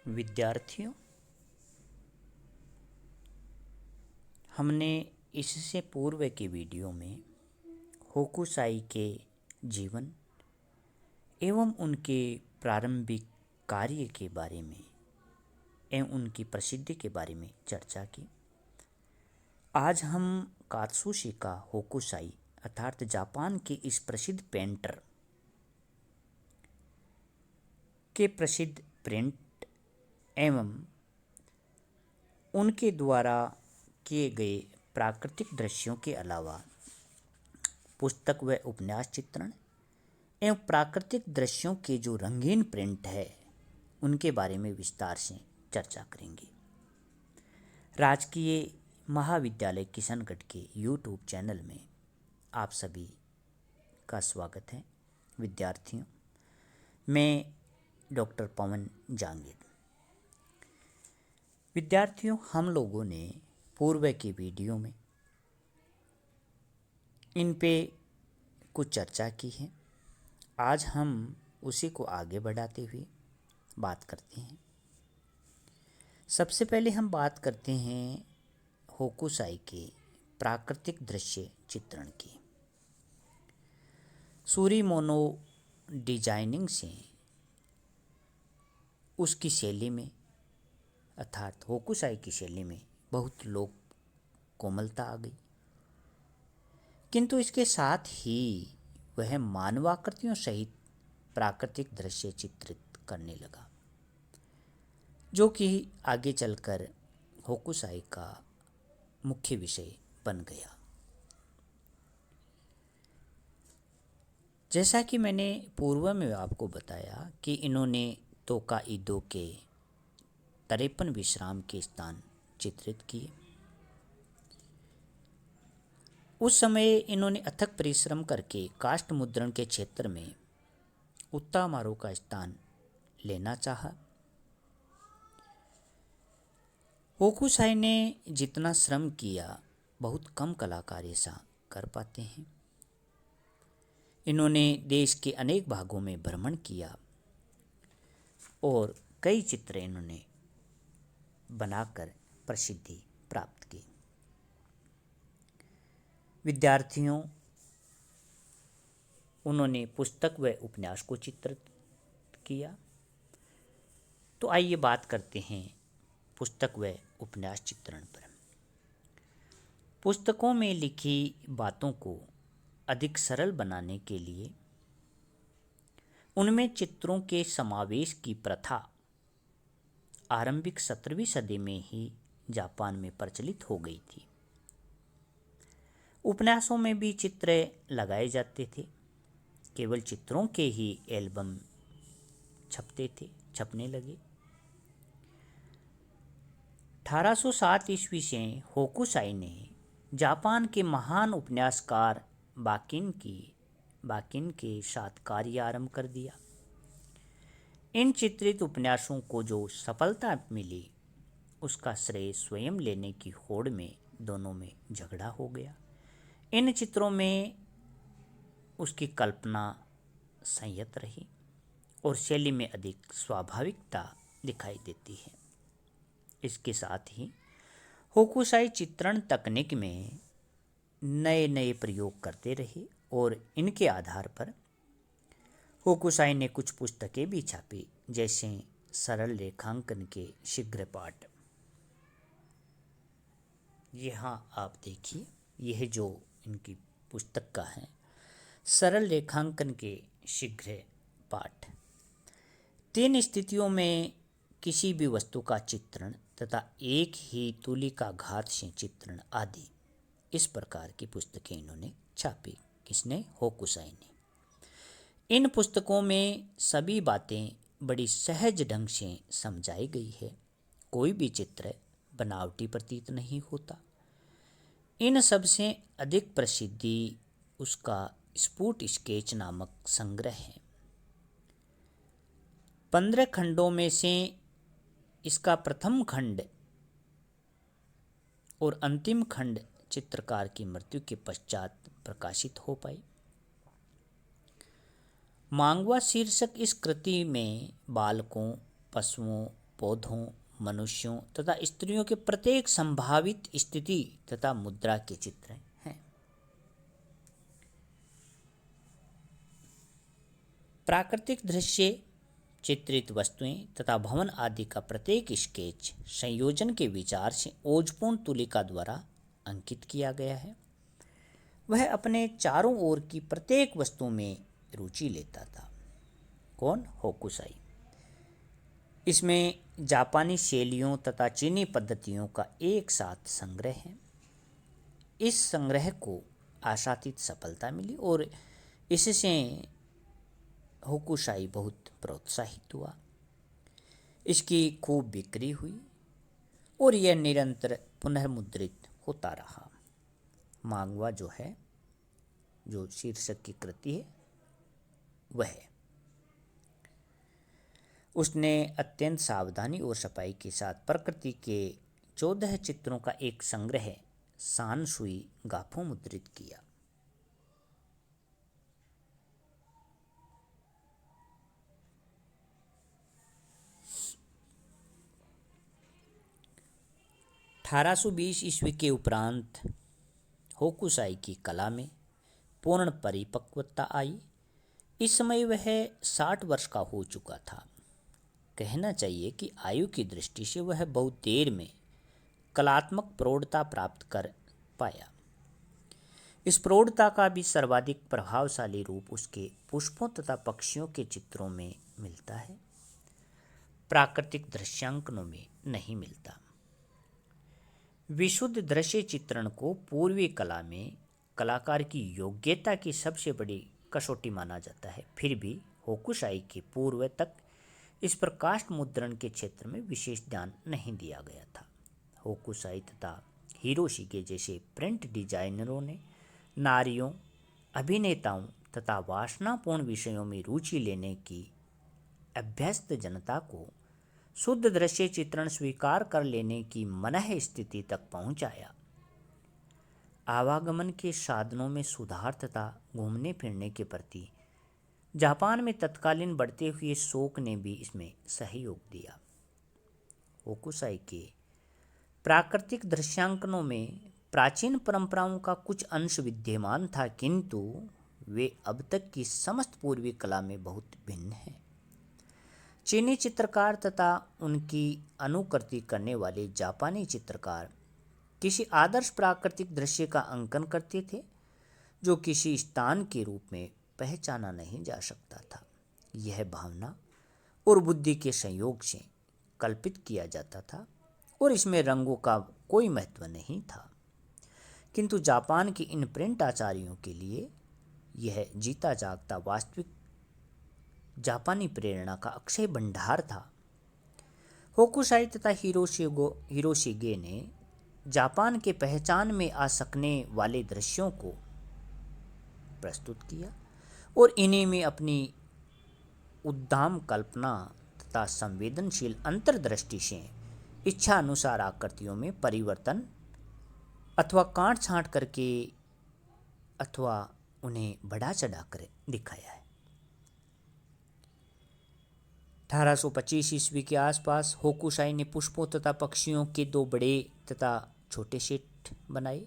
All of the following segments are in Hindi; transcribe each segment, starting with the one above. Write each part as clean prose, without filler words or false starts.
विद्यार्थियों, हमने इससे पूर्व के वीडियो में होकुसाई के जीवन एवं उनके प्रारंभिक कार्य के बारे में एवं उनकी प्रसिद्धि के बारे में चर्चा की। आज हम कात्सुशिका होकुसाई अर्थात जापान के इस प्रसिद्ध पेंटर के प्रसिद्ध प्रिंट एवं उनके द्वारा किए गए प्राकृतिक दृश्यों के अलावा पुस्तक व उपन्यास चित्रण एवं प्राकृतिक दृश्यों के जो रंगीन प्रिंट है उनके बारे में विस्तार से चर्चा करेंगे। राजकीय महाविद्यालय किशनगढ़ के यूट्यूब चैनल में आप सभी का स्वागत है। विद्यार्थियों, मैं डॉक्टर पवन जांगीर। विद्यार्थियों, हम लोगों ने पूर्व के वीडियो में इन पे कुछ चर्चा की है। आज हम उसी को आगे बढ़ाते हुए बात करते हैं। सबसे पहले हम बात करते हैं होकुसाई के प्राकृतिक दृश्य चित्रण की। सूरीमोनो डिजाइनिंग से उसकी शैली में अर्थात होकुसाई की शैली में बहुत लोक कोमलता आ गई, किंतु इसके साथ ही वह मानवाकृतियों सहित प्राकृतिक दृश्य चित्रित करने लगा, जो कि आगे चलकर होकुसाई का मुख्य विषय बन गया। जैसा कि मैंने पूर्व में आपको बताया कि इन्होंने तोकाइदो के 53 विश्राम के स्थान चित्रित किए। उस समय इन्होंने अथक परिश्रम करके काष्ठ मुद्रण के क्षेत्र में उत्तामारो का स्थान लेना चाहा। होकुसाई ने जितना श्रम किया बहुत कम कलाकार ऐसा कर पाते हैं। इन्होंने देश के अनेक भागों में भ्रमण किया और कई चित्र इन्होंने बनाकर प्रसिद्धि प्राप्त की। विद्यार्थियों, उन्होंने पुस्तक व उपन्यास को चित्रित किया। तो आइए बात करते हैं पुस्तक व उपन्यास चित्रण पर। पुस्तकों में लिखी बातों को अधिक सरल बनाने के लिए उनमें चित्रों के समावेश की प्रथा आरंभिक 17वीं सदी में ही जापान में प्रचलित हो गई थी। उपन्यासों में भी चित्र लगाए जाते थे। केवल चित्रों के ही एल्बम छपने लगे। 1807 ईस्वी से होकुसाई ने जापान के महान उपन्यासकार बाकिन के साथ कार्य आरंभ कर दिया। इन चित्रित उपन्यासों को जो सफलता मिली उसका श्रेय स्वयं लेने की होड़ में दोनों में झगड़ा हो गया। इन चित्रों में उसकी कल्पना संयत रही और शैली में अधिक स्वाभाविकता दिखाई देती है। इसके साथ ही होकुसाई चित्रण तकनीक में नए नए प्रयोग करते रहे और इनके आधार पर होकुसाई ने कुछ पुस्तकें भी छापी, जैसे सरल रेखांकन के शीघ्र पाठ। यहाँ आप देखिए, यह जो इनकी पुस्तक का है सरल रेखांकन के शीघ्र पाठ। 3 स्थितियों में किसी भी वस्तु का चित्रण तथा एक ही तुलिका घात से चित्रण आदि, इस प्रकार की पुस्तकें इन्होंने छापी। किसने? होकुसाई ने। इन पुस्तकों में सभी बातें बड़ी सहज ढंग से समझाई गई है। कोई भी चित्र बनावटी प्रतीत नहीं होता। इन सबसे अधिक प्रसिद्धि उसका स्फुट स्केच नामक संग्रह है। 15 खंडों में से इसका प्रथम खंड और अंतिम खंड चित्रकार की मृत्यु के पश्चात प्रकाशित हो पाई। मांगवा शीर्षक इस कृति में बालकों, पशुओं पौधों, मनुष्यों तथा स्त्रियों के प्रत्येक संभावित स्थिति तथा मुद्रा के चित्र हैं। प्राकृतिक दृश्य, चित्रित वस्तुएं तथा भवन आदि का प्रत्येक स्केच संयोजन के विचार से ओजपूर्ण तुलिका द्वारा अंकित किया गया है। वह अपने चारों ओर की प्रत्येक वस्तु में रुचि लेता था। कौन? होकुसाई। इसमें जापानी शैलियों तथा चीनी पद्धतियों का एक साथ संग्रह है। इस संग्रह को आशातीत सफलता मिली और इससे होकुसाई बहुत प्रोत्साहित हुआ। इसकी खूब बिक्री हुई और यह निरंतर पुनर्मुद्रित होता रहा। मांगवा जो है, जो शीर्षक की कृति है, वह उसने अत्यंत सावधानी और सफाई के साथ प्रकृति के 14 चित्रों का एक संग्रह सानसुई गाफो मुद्रित किया। ईस्वी के उपरांत होकुसाई की कला में पूर्ण परिपक्वता आई। इस समय वह 60 वर्ष का हो चुका था। कहना चाहिए कि आयु की दृष्टि से वह बहुत देर में कलात्मक प्रौढ़ता प्राप्त कर पाया। इस प्रौढ़ता का भी सर्वाधिक प्रभावशाली रूप उसके पुष्पों तथा पक्षियों के चित्रों में मिलता है, प्राकृतिक दृश्यांकनों में नहीं मिलता। विशुद्ध दृश्य चित्रण को पूर्वी कला में कलाकार की योग्यता की सबसे बड़ी कसौटी माना जाता है। फिर भी होकुसाई के पूर्व तक इस प्रकाश मुद्रण के क्षेत्र में विशेष ध्यान नहीं दिया गया था। होकुसाई तथा हिरोशिगे जैसे प्रिंट डिजाइनरों ने नारियों, अभिनेताओं तथा वासनापूर्ण विषयों में रुचि लेने की अभ्यस्त जनता को शुद्ध दृश्य चित्रण स्वीकार कर लेने की मनह स्थिति तक पहुंचाया। आवागमन के साधनों में सुधार तथा घूमने फिरने के प्रति जापान में तत्कालीन बढ़ते हुए शौक ने भी इसमें सहयोग दिया। होकुसाई के प्राकृतिक दृश्यांकनों में प्राचीन परंपराओं का कुछ अंश विद्यमान था, किंतु वे अब तक की समस्त पूर्वी कला में बहुत भिन्न हैं। चीनी चित्रकार तथा उनकी अनुकृति करने वाले जापानी चित्रकार किसी आदर्श प्राकृतिक दृश्य का अंकन करते थे जो किसी स्थान के रूप में पहचाना नहीं जा सकता था। यह भावना और बुद्धि के संयोग से कल्पित किया जाता था और इसमें रंगों का कोई महत्व नहीं था। किंतु जापान के इन प्रिंट आचार्यों के लिए यह जीता जागता वास्तविक जापानी प्रेरणा का अक्षय भंडार था। होकुसाई तथा हिरोशिगे ने जापान के पहचान में आ सकने वाले दृश्यों को प्रस्तुत किया और इन्हीं में अपनी उद्दाम कल्पना तथा संवेदनशील अंतर्दृष्टि से इच्छा अनुसार आकृतियों में परिवर्तन अथवा काट छांट करके अथवा उन्हें बढ़ा चढ़ाकर दिखाया है। 1825 ईस्वी के आसपास होकुसाई ने पुष्पों तथा पक्षियों के 2 बड़े तथा छोटे सेट बनाए।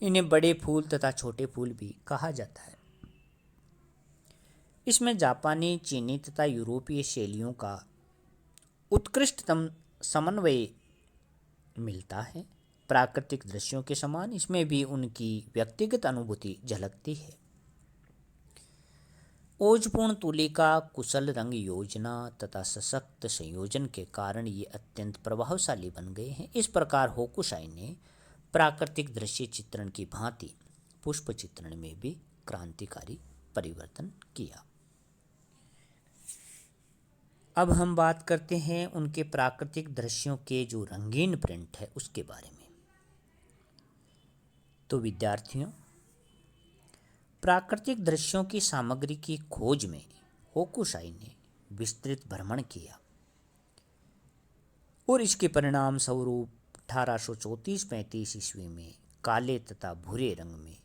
इन्हें बड़े फूल तथा छोटे फूल भी कहा जाता है। इसमें जापानी, चीनी तथा यूरोपीय शैलियों का उत्कृष्टतम समन्वय मिलता है। प्राकृतिक दृश्यों के समान इसमें भी उनकी व्यक्तिगत अनुभूति झलकती है। ओजपूर्ण तुलिका, कुशल रंग योजना तथा सशक्त संयोजन के कारण ये अत्यंत प्रभावशाली बन गए हैं। इस प्रकार होकुसाई ने प्राकृतिक दृश्य चित्रण की भांति पुष्प चित्रण में भी क्रांतिकारी परिवर्तन किया। अब हम बात करते हैं उनके प्राकृतिक दृश्यों के जो रंगीन प्रिंट है उसके बारे में। तो विद्यार्थियों, प्राकृतिक दृश्यों की सामग्री की खोज में होकुसाई ने विस्तृत भ्रमण किया और इसके परिणाम स्वरूप 1834-35 ईस्वी में काले तथा भूरे रंग में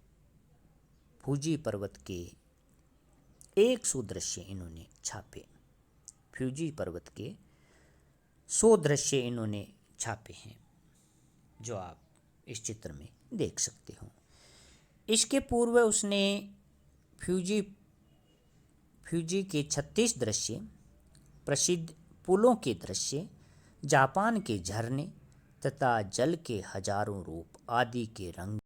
फूजी पर्वत के 100 दृश्य इन्होंने छापे। फ्यूजी पर्वत के 100 दृश्य इन्होंने छापे हैं, जो आप इस चित्र में देख सकते हो। इसके पूर्व उसने फ्यूजी के 36 दृश्य, प्रसिद्ध पुलों के दृश्य, जापान के झरने तथा जल के हजारों रूप आदि के रंग